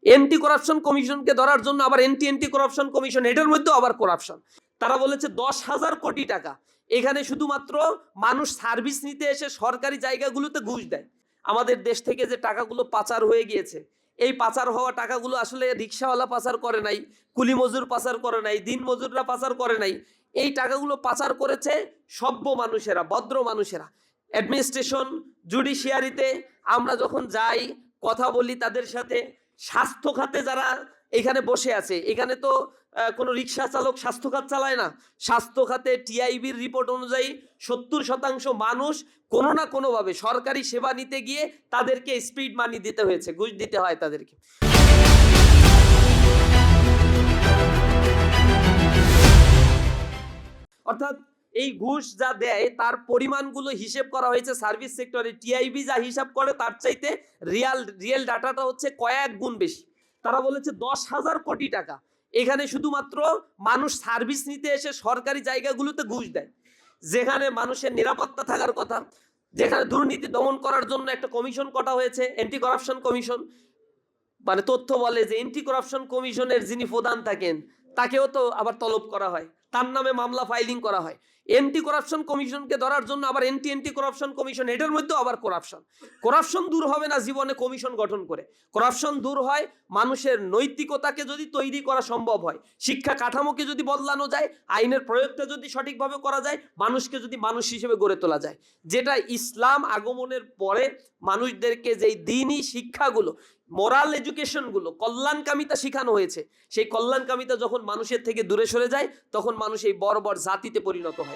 Anti corruption কমিশনকে ধরার জন্য আবার এন্টি করাপশন কমিশন, এটার মধ্যেও আবার করাপশন। তারা বলেছে 10,000 কোটি টাকা, এখানে শুধুমাত্র মানুষ সার্ভিস নিতে এসে সরকারি জায়গাগুলোতে ঘুষ দেয়। আমাদের দেশ থেকে যে টাকাগুলো পাচার হয়ে গিয়েছে, এই পাচার হওয়া টাকাগুলো আসলে রিক্সাওয়ালা পাচার করে নাই, কুলি মজুর পাচার করে নাই, দিন মজুররা পাচার করে নাই। এই টাকাগুলো পাচার করেছে সভ্য মানুষেরা, ভদ্র মানুষেরা। অ্যাডমিনিস্ট্রেশন, জুডিশিয়ারিতে আমরা যখন যাই, কথা বলি তাদের সাথে, স্বাস্থ্য খাতে যারা এখানে বসে আছে, এখানে তো কোনো রিক্সা চালক স্বাস্থ্য খাত চালায় না। স্বাস্থ্য খাতে টিআইবির রিপোর্ট অনুযায়ী 70% মানুষ কোনো না কোনোভাবে সরকারি সেবা নিতে গিয়ে তাদেরকে স্পিড মানি দিতে হয়েছে, ঘুষ দিতে হয় তাদেরকে। অর্থাৎ এই ঘুষ যা দেয় তার পরিমাণগুলো হিসেব করা হয়েছে সার্ভিস সেক্টরে। টিআইবি যা হিসাব করে তার চাইতে রিয়েল ডাটাটা হচ্ছে কয়েক গুণ বেশি। তারা বলেছে 10,000 কোটি টাকা, এখানে শুধুমাত্র মানুষ সার্ভিস নিতে এসে সরকারি জায়গাগুলোতে ঘুষ দেয়। যেখানে মানুষের নিরাপত্তা থাকার কথা, যেখানে দুর্নীতি দমন করার জন্য একটা কমিশন করা হয়েছে, অ্যান্টি করাপশন কমিশন, মানে তথ্য বলে যে অ্যান্টি করাপশন কমিশনের যিনি প্রধান থাকেন তাকেও তো আবার তলব করা হয়, তার নামে মামলা ফাইলিং করা হয়। অ্যান্টি করাপশন কমিশনকে ধরার জন্য আবার অ্যান্টি করাপশন কমিশন, এটার মধ্যেও আবার করাপশন দূর হবে না জীবনে কমিশন গঠন করে। করাপশন দূর হয় মানুষের নৈতিকতাকে যদি তৈরি করা সম্ভব হয়, শিক্ষা কাঠামোকে যদি বদলানো যায়, আইনের প্রয়োগটা যদি সঠিকভাবে করা যায়, মানুষকে যদি মানুষ হিসেবে গড়ে তোলা যায়, যেটা ইসলাম আগমনের পরে মানুষদেরকে যেই দ্বীনি শিক্ষাগুলো, মোরাল এডুকেশনগুলো, কল্যাণকামিতা শেখানো হয়েছে, সেই কল্যাণকামিতা যখন মানুষের থেকে দূরে সরে যায়, তখন মানুষ এই বর্বর জাতিতে পরিণত হয়।